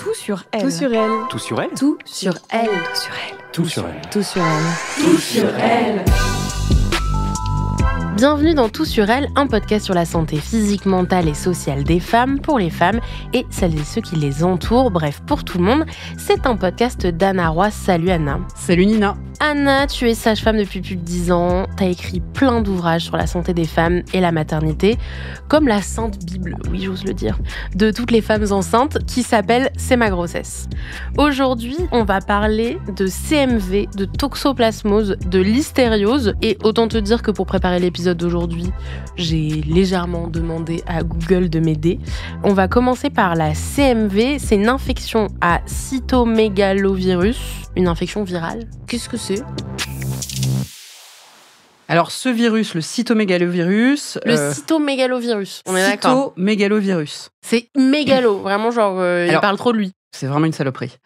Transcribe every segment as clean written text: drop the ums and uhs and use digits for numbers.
Tout sur elle. Tout sur elle. Tout sur elle. Tout sur elle. Tout sur elle. Tout sur elle. Tout sur elle. Tout sur elle. Bienvenue dans Tout sur elle, un podcast sur la santé physique, mentale et sociale des femmes, pour les femmes et celles et ceux qui les entourent, bref, pour tout le monde. C'est un podcast d'Anna Roy. Salut Anna. Salut Nina. Anna, tu es sage-femme depuis plus de 10 ans, t'as écrit plein d'ouvrages sur la santé des femmes et la maternité, comme la Sainte Bible, oui j'ose le dire, de toutes les femmes enceintes, qui s'appelle « C'est ma grossesse ». Aujourd'hui, on va parler de CMV, de toxoplasmose, de listériose, et autant te dire que pour préparer l'épisode d'aujourd'hui, j'ai légèrement demandé à Google de m'aider. On va commencer par la CMV, c'est une infection à cytomégalovirus, une infection virale. Qu'est-ce que c'est ? Alors ce virus, le cytomégalovirus... Le cytomégalovirus, on est d'accord. Cytomégalovirus. C'est mégalo, vraiment genre, il parle trop de lui. C'est vraiment une saloperie.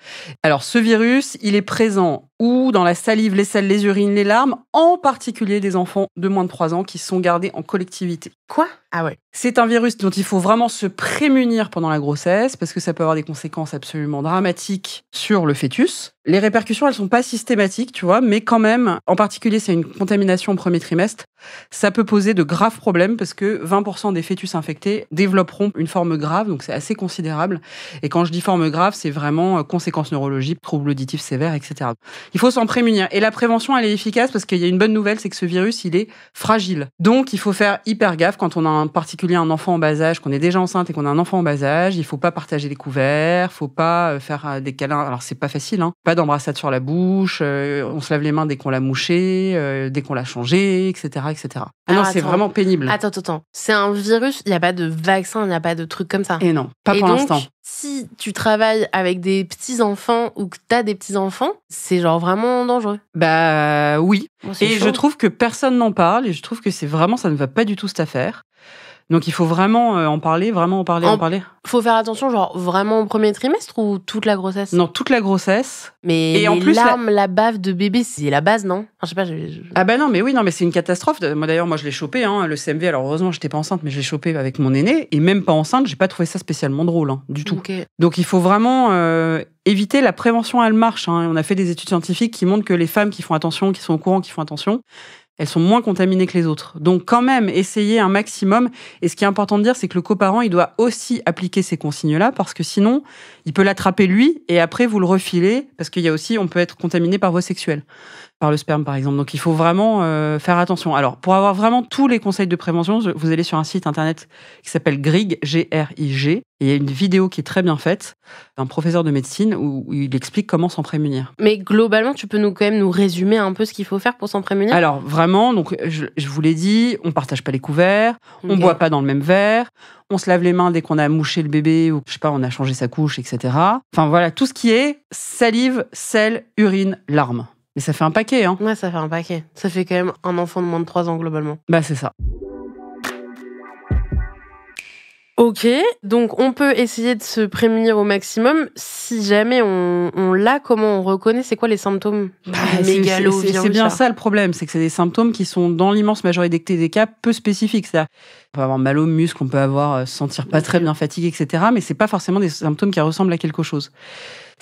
Alors ce virus, il est présent ou dans la salive, les selles, les urines, les larmes, en particulier des enfants de moins de 3 ans qui sont gardés en collectivité. Quoi ? Ah ouais. C'est un virus dont il faut vraiment se prémunir pendant la grossesse parce que ça peut avoir des conséquences absolument dramatiques sur le fœtus. Les répercussions, elles sont pas systématiques, tu vois, mais quand même, en particulier, c'est une contamination au premier trimestre. Ça peut poser de graves problèmes parce que 20% des fœtus infectés développeront une forme grave, donc c'est assez considérable. Et quand je dis forme grave, c'est vraiment conséquences neurologiques, troubles auditifs sévères, etc. Il faut s'en prémunir. Et la prévention, elle est efficace parce qu'il y a une bonne nouvelle, c'est que ce virus, il est fragile. Donc, il faut faire hyper gaffe quand on a en particulier un enfant en bas âge, qu'on est déjà enceinte et qu'on a un enfant en bas âge. Il faut pas partager les couverts, faut pas faire des câlins. Alors, c'est pas facile, hein. Pas d'embrassade sur la bouche, on se lave les mains dès qu'on l'a mouché, dès qu'on l'a changé, etc., etc. Ah non, c'est vraiment pénible. Attends. C'est un virus, il n'y a pas de vaccin, il n'y a pas de truc comme ça. Et non, pas pour l'instant. Si tu travailles avec des petits-enfants ou que tu as des petits-enfants, c'est genre vraiment dangereux. Bah oui. Bon, et je trouve que personne n'en parle et je trouve que c'est vraiment, ça ne va pas du tout cette affaire. Donc il faut vraiment en parler. Faut faire attention, genre vraiment au premier trimestre ou toute la grossesse ? Non, toute la grossesse. Mais et les en plus, larmes, la bave de bébé, c'est la base, non ? Enfin, je sais pas. Ah bah non, mais c'est une catastrophe. Moi d'ailleurs, je l'ai chopé, hein, le CMV. Alors heureusement, j'étais pas enceinte, mais je l'ai chopé avec mon aîné. Et même pas enceinte, j'ai pas trouvé ça spécialement drôle, hein, du tout. Okay. Donc il faut vraiment éviter. La prévention, elle marche. Hein. On a fait des études scientifiques qui montrent que les femmes qui font attention, qui sont au courant, qui font attention, elles sont moins contaminées que les autres. Donc quand même, essayez un maximum. Et ce qui est important de dire, c'est que le coparent, il doit aussi appliquer ces consignes-là, parce que sinon, il peut l'attraper lui, et après vous le refilez, parce qu'il y a aussi, on peut être contaminé par voie sexuelle, par le sperme par exemple. Donc il faut vraiment faire attention. Alors pour avoir vraiment tous les conseils de prévention, vous allez sur un site internet qui s'appelle GRIG, G-R-I-G, et il y a une vidéo qui est très bien faite d'un professeur de médecine où il explique comment s'en prémunir. Mais globalement, tu peux quand même nous résumer un peu ce qu'il faut faire pour s'en prémunir ? Alors vraiment, donc je vous l'ai dit, on partage pas les couverts, on boit pas dans le même verre, on se lave les mains dès qu'on a mouché le bébé ou je sais pas, on a changé sa couche, etc. Enfin voilà, tout ce qui est salive, sel, urine, larmes. Mais ça fait un paquet, hein. Ouais, ça fait un paquet. Ça fait quand même un enfant de moins de 3 ans, globalement. Bah, c'est ça. Ok, donc on peut essayer de se prémunir au maximum. Si jamais on l'a, comment on reconnaît ? C'est quoi les symptômes ? C'est bien ça le problème, c'est que c'est des symptômes qui sont dans l'immense majorité des cas peu spécifiques. C'est-à-dire, on peut avoir mal aux muscles, on peut avoir se sentir pas très bien fatigué, etc. Mais c'est pas forcément des symptômes qui ressemblent à quelque chose.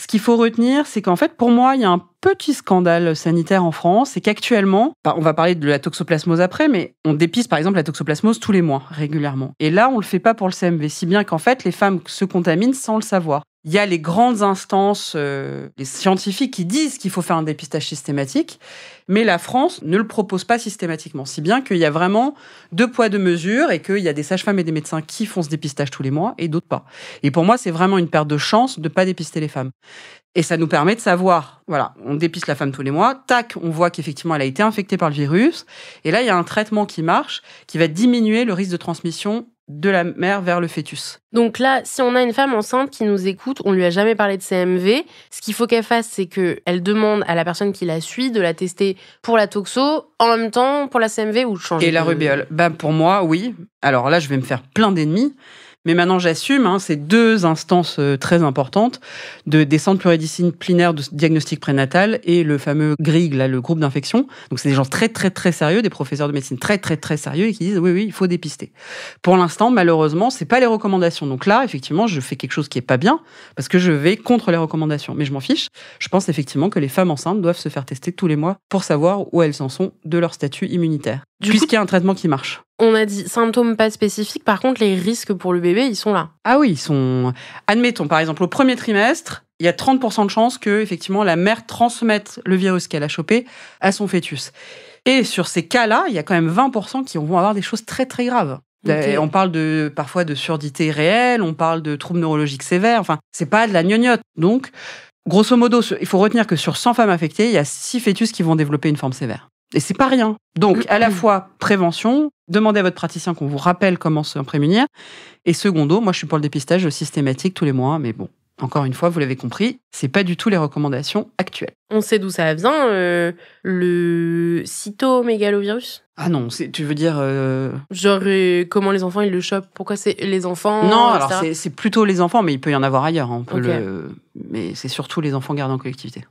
Ce qu'il faut retenir, c'est qu'en fait, pour moi, il y a un petit scandale sanitaire en France, c'est qu'actuellement, on va parler de la toxoplasmose après, mais on dépiste par exemple la toxoplasmose tous les mois, régulièrement. Et là, on le fait pas pour le CMV, si bien qu'en fait, les femmes se contaminent sans le savoir. Il y a les grandes instances, les scientifiques qui disent qu'il faut faire un dépistage systématique, mais la France ne le propose pas systématiquement, si bien qu'il y a vraiment 2 poids 2 mesures et qu'il y a des sages-femmes et des médecins qui font ce dépistage tous les mois et d'autres pas. Et pour moi, c'est vraiment une perte de chance de ne pas dépister les femmes. Et ça nous permet de savoir, voilà, on dépiste la femme tous les mois, tac, on voit qu'effectivement elle a été infectée par le virus, et là il y a un traitement qui marche, qui va diminuer le risque de transmission de la mère vers le fœtus. Donc là, si on a une femme enceinte qui nous écoute, on lui a jamais parlé de CMV, ce qu'il faut qu'elle fasse, c'est qu'elle demande à la personne qui la suit de la tester pour la toxo, en même temps pour la CMV ou de changer. Et la rubéole, pour moi, oui. Alors là, je vais me faire plein d'ennemis, Mais maintenant, j'assume, c'est 2 instances très importantes des centres pluridisciplinaires de diagnostic prénatal et le fameux GRIG, là, le groupe d'infection. Donc, c'est des gens très, très, très sérieux, des professeurs de médecine très, très, très sérieux et qui disent oui, il faut dépister. Pour l'instant, malheureusement, c'est pas les recommandations. Donc là, effectivement, je fais quelque chose qui est pas bien parce que je vais contre les recommandations. Mais je m'en fiche. Je pense effectivement que les femmes enceintes doivent se faire tester tous les mois pour savoir où elles en sont de leur statut immunitaire. Puisqu'il y a un traitement qui marche. On a dit symptômes pas spécifiques, par contre, les risques pour le bébé, ils sont là. Ah oui, ils sont... Admettons, par exemple, au premier trimestre, il y a 30% de chances que, effectivement, la mère transmette le virus qu'elle a chopé à son fœtus. Et sur ces cas-là, il y a quand même 20% qui vont avoir des choses très, très graves. Okay. On parle parfois de surdité réelle, on parle de troubles neurologiques sévères, enfin, c'est pas de la gnognotte. Donc, grosso modo, il faut retenir que sur 100 femmes infectées, il y a 6 fœtus qui vont développer une forme sévère. Et c'est pas rien. Donc, à la fois prévention, demandez à votre praticien qu'on vous rappelle comment se prémunir. Et secondo, moi, je suis pour le dépistage systématique tous les mois. Mais bon, encore une fois, vous l'avez compris, c'est pas du tout les recommandations actuelles. On sait d'où ça vient, le cytomégalovirus ? Ah non, tu veux dire... Genre, comment les enfants, ils le chopent ? Pourquoi c'est les enfants ? Non, alors c'est plutôt les enfants, mais il peut y en avoir ailleurs. On peut mais c'est surtout les enfants gardés en collectivité.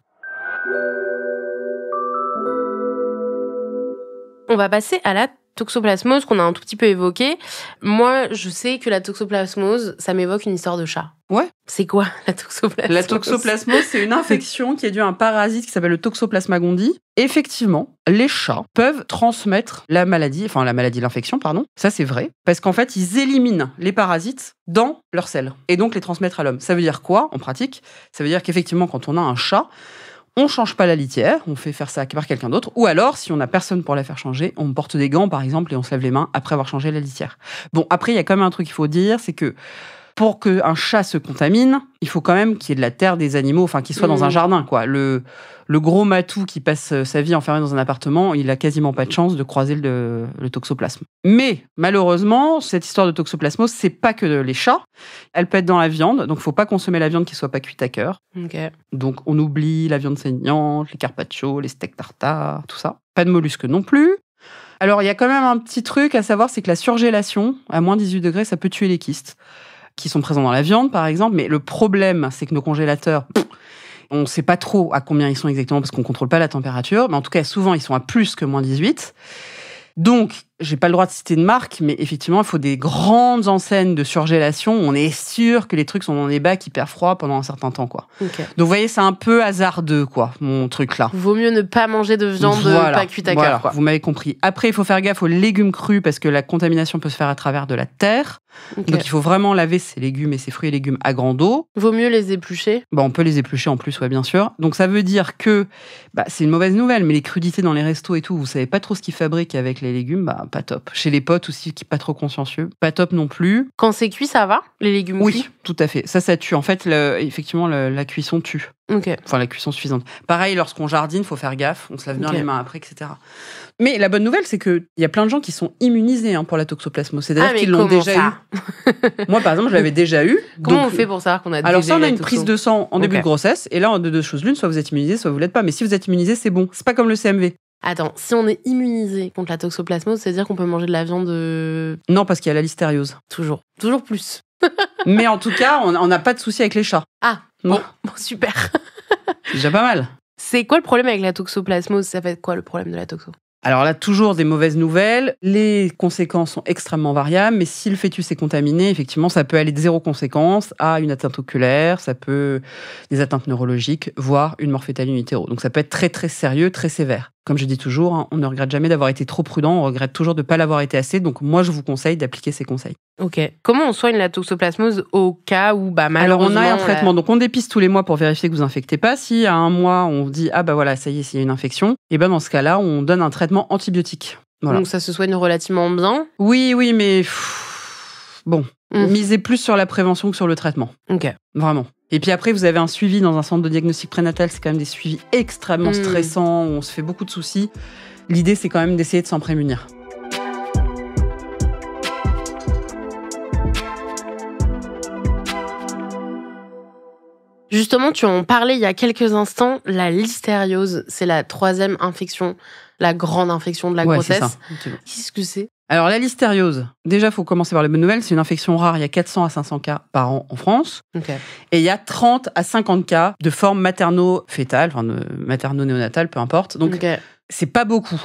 On va passer à la toxoplasmose qu'on a un tout petit peu évoquée. Moi, je sais que la toxoplasmose, ça m'évoque une histoire de chat. Ouais. C'est quoi la toxoplasmose ? La toxoplasmose, c'est une infection qui est due à un parasite qui s'appelle le Toxoplasma gondii. Effectivement, les chats peuvent transmettre l'infection, pardon. Ça, c'est vrai. Parce qu'en fait, ils éliminent les parasites dans leurs selles. Et donc, les transmettre à l'homme. Ça veut dire quoi, en pratique ? Ça veut dire qu'effectivement, quand on a un chat, on change pas la litière, on fait faire ça par quelqu'un d'autre. Ou alors, si on n'a personne pour la faire changer, on porte des gants, par exemple, et on se lave les mains après avoir changé la litière. Bon, après, il y a quand même un truc qu'il faut dire, c'est que pour qu'un chat se contamine, il faut quand même qu'il y ait de la terre des animaux, enfin qu'il soit dans un jardin, quoi. Le gros matou qui passe sa vie enfermé dans un appartement, il a quasiment pas de chance de croiser le toxoplasme. Mais malheureusement, cette histoire de toxoplasmose, c'est pas que les chats. Elle peut être dans la viande, donc faut pas consommer la viande qui soit pas cuite à cœur. Okay. Donc on oublie la viande saignante, les carpaccio, les steaks tartare, tout ça. Pas de mollusques non plus. Alors il y a quand même un petit truc à savoir, c'est que la surgélation à moins 18 degrés, ça peut tuer les kystes qui sont présents dans la viande, par exemple. Mais le problème, c'est que nos congélateurs, on ne sait pas trop à combien ils sont exactement parce qu'on ne contrôle pas la température. Mais en tout cas, souvent, ils sont à plus que moins 18. Donc, j'ai pas le droit de citer de marque, mais effectivement, il faut des grandes enseignes de surgélation où on est sûr que les trucs sont dans des bacs hyper froids pendant un certain temps, quoi. Okay. Donc, vous voyez, c'est un peu hasardeux, quoi, mon truc là. Vaut mieux ne pas manger de viande pas cuite à cœur, quoi. Vous m'avez compris. Après, il faut faire gaffe aux légumes crus parce que la contamination peut se faire à travers de la terre. Okay. Donc, il faut vraiment laver ses légumes et ses fruits et légumes à grande eau. Vaut mieux les éplucher ? On peut les éplucher en plus, ouais, bien sûr. Donc, ça veut dire que, c'est une mauvaise nouvelle, mais les crudités dans les restos et tout, vous savez pas trop ce qu'ils fabriquent avec les légumes, pas top. Chez les potes aussi, qui pas trop consciencieux, pas top non plus. Quand c'est cuit, ça va ? Les légumes cuits ? Oui, tout à fait. Ça tue. En fait, effectivement, la cuisson tue. Okay. Enfin, la cuisson suffisante. Pareil, lorsqu'on jardine, il faut faire gaffe. On se lave bien les mains après, etc. Mais la bonne nouvelle, c'est qu'il y a plein de gens qui sont immunisés pour la toxoplasmose. C'est-à-dire qu'ils l'ont déjà eu. Moi, par exemple, je l'avais déjà eu. Comment on fait pour savoir qu'on a déjà eu? Alors ça, on a une prise de sang en début de grossesse. Et là, on a deux choses l'une. Soit vous êtes immunisé, soit vous l'êtes pas. Mais si vous êtes immunisé, c'est bon. C'est pas comme le CMV. Attends, si on est immunisé contre la toxoplasmose, c'est-à-dire qu'on peut manger de la viande Non, parce qu'il y a la listériose. Toujours plus. Mais en tout cas, on n'a pas de souci avec les chats. Ah, bon, super. C'est déjà pas mal. C'est quoi le problème avec la toxoplasmose ? Ça fait quoi le problème de la toxo ? Alors là, toujours des mauvaises nouvelles. Les conséquences sont extrêmement variables, mais si le fœtus est contaminé, effectivement, ça peut aller de 0 conséquence à une atteinte oculaire, ça peut des atteintes neurologiques, voire une mort fétale in utero. Donc ça peut être très très sérieux, très sévère. Comme je dis toujours, on ne regrette jamais d'avoir été trop prudent, on regrette toujours de ne pas l'avoir été assez. Donc moi, je vous conseille d'appliquer ces conseils. Ok. Comment on soigne la toxoplasmose au cas où, malheureusement... Alors on a un traitement, donc on dépiste tous les mois pour vérifier que vous infectez pas. Si à un mois, on dit, voilà, ça y est, s'il y a une infection, et dans ce cas-là, on donne un traitement antibiotique. Voilà. Donc ça se soigne relativement bien ? Oui, mais... misez plus sur la prévention que sur le traitement. Ok. Vraiment. Et puis après, vous avez un suivi dans un centre de diagnostic prénatal. C'est quand même des suivis extrêmement stressants, où on se fait beaucoup de soucis. L'idée, c'est quand même d'essayer de s'en prémunir. Justement, tu en parlais il y a quelques instants, la listériose, c'est la 3e infection la grande infection de la grossesse. Qu'est-ce que c'est ? Alors, la listériose, déjà, il faut commencer par les bonnes nouvelles. C'est une infection rare. Il y a 400 à 500 cas par an en France. Et il y a 30 à 50 cas de forme materno-fétale, enfin materno-néonatale, peu importe. Donc, c'est pas beaucoup.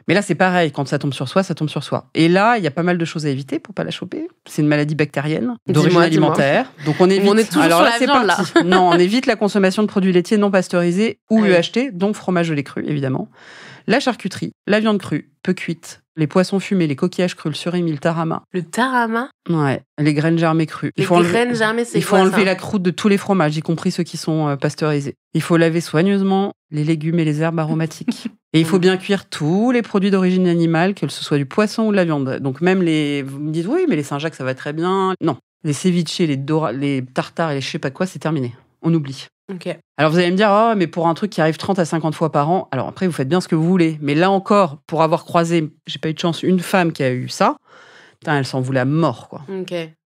Mais là, c'est pareil. Quand ça tombe sur soi, ça tombe sur soi. Et là, il y a pas mal de choses à éviter pour pas la choper. C'est une maladie bactérienne d'origine alimentaire. Donc, on évite. On est toujours sur la viande, là. Non, on évite la consommation de produits laitiers non pasteurisés ou UHT, donc fromage de lait cru, évidemment. La charcuterie, la viande crue, peu cuite, les poissons fumés, les coquillages crus, le surimi, le tarama. Le tarama ? Ouais, les graines germées crues. Les graines germées, c'est quoi ça ? Il faut enlever la croûte de tous les fromages, y compris ceux qui sont pasteurisés. Il faut laver soigneusement les légumes et les herbes aromatiques. Et il faut bien cuire tous les produits d'origine animale, que ce soit du poisson ou de la viande. Donc même vous me dites, oui, mais les Saint-Jacques, ça va très bien. Non, les ceviches, les tartares et les je sais pas quoi, c'est terminé. On oublie. Alors vous allez me dire, oh, mais pour un truc qui arrive 30 à 50 fois par an, alors après vous faites bien ce que vous voulez. Mais là encore, pour avoir croisé, j'ai pas eu de chance, une femme qui a eu ça, putain, elle s'en voulait à mort, quoi.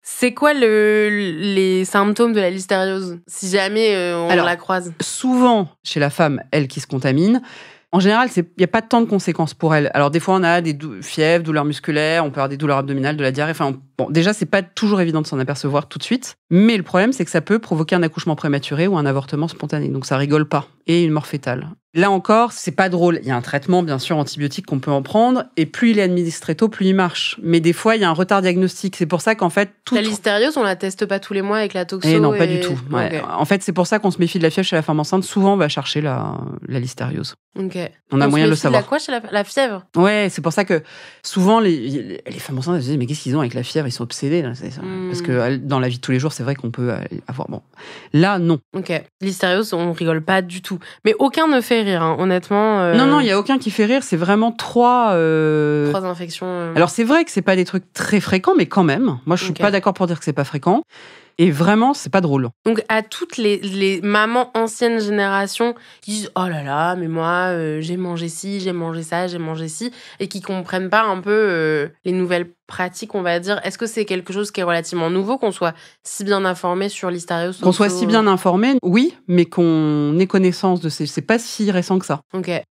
C'est quoi les symptômes de la listériose, si jamais on la croise ? Souvent, chez la femme, elle qui se contamine, en général, il n'y a pas tant de conséquences pour elle. Alors, des fois, on a des fièvres, douleurs musculaires, on peut avoir des douleurs abdominales, de la diarrhée. Enfin, bon, déjà, c'est pas toujours évident de s'en apercevoir tout de suite. Mais le problème, c'est que ça peut provoquer un accouchement prématuré ou un avortement spontané. Donc, ça rigole pas. Et une mort fétale. Là encore, c'est pas drôle. Il y a un traitement, bien sûr, antibiotique qu'on peut en prendre. Et plus il est administré tôt, plus il marche. Mais des fois, il y a un retard diagnostique. C'est pour ça qu'en fait... La listériose, on la teste pas tous les mois avec la toxo non, pas du tout. Ouais. En fait, c'est pour ça qu'on se méfie de la fièvre chez la femme enceinte. Souvent, on va chercher la listériose. On a moyen de le savoir. On se méfie de la quoi chez la fièvre ? Ouais, c'est pour ça que souvent, les femmes enceintes, elles se disent, mais qu'est-ce qu'ils ont avec la fièvre ? Ils sont obsédés. Là, c'est ça. Parce que dans la vie de tous les jours, c'est vrai qu'on peut avoir... Bon. Là, non. Listériose, on rigole pas du tout. Mais aucun ne fait rire, hein, honnêtement. Non, il n'y a aucun qui fait rire. C'est vraiment trois infections. Alors, c'est vrai que c'est pas des trucs très fréquents, mais quand même. Moi, je suis pas d'accord pour dire que c'est pas fréquent. Et vraiment, c'est pas drôle. Donc, à toutes les mamans anciennes générations qui disent « Oh là là, mais moi, j'ai mangé ci, j'ai mangé ça, j'ai mangé ci », et qui comprennent pas un peu les nouvelles pratiques, on va dire. Est-ce que c'est quelque chose qui est relativement nouveau, qu'on soit si bien informé sur l'histériose ? Qu'on soit si bien informé, oui, mais qu'on ait connaissance de c'est pas si récent que ça.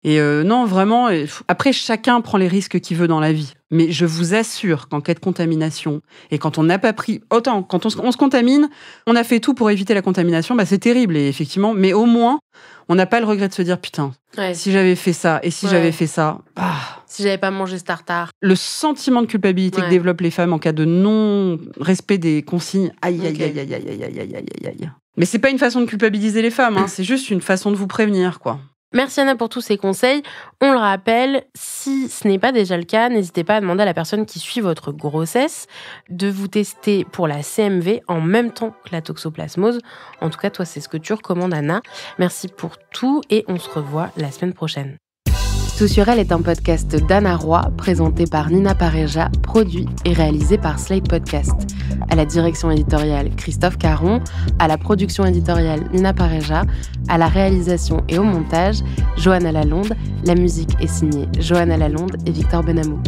Et non, vraiment, après, chacun prend les risques qu'il veut dans la vie. Mais je vous assure qu'en cas de contamination, et quand on n'a pas pris... Autant, quand on se contamine, on a fait tout pour éviter la contamination, bah c'est terrible, et effectivement, mais au moins, on n'a pas le regret de se dire, putain, si j'avais fait ça, et si j'avais fait ça... Si j'avais pas mangé ce tartare. Le sentiment de culpabilité que développent les femmes en cas de non-respect des consignes, aïe. Mais c'est pas une façon de culpabiliser les femmes, hein, c'est juste une façon de vous prévenir, quoi. Merci Anna pour tous ces conseils. On le rappelle, si ce n'est pas déjà le cas, n'hésitez pas à demander à la personne qui suit votre grossesse de vous tester pour la CMV en même temps que la toxoplasmose. En tout cas, toi, c'est ce que tu recommandes, Anna. Merci pour tout et on se revoit la semaine prochaine. Tout sur elle est un podcast d'Anna Roy, présenté par Nina Pareja, produit et réalisé par Slate Podcast. À la direction éditoriale, Christophe Caron. À la production éditoriale, Nina Pareja. À la réalisation et au montage, Johanna Lalonde. La musique est signée Johanna Lalonde et Victor Benamou.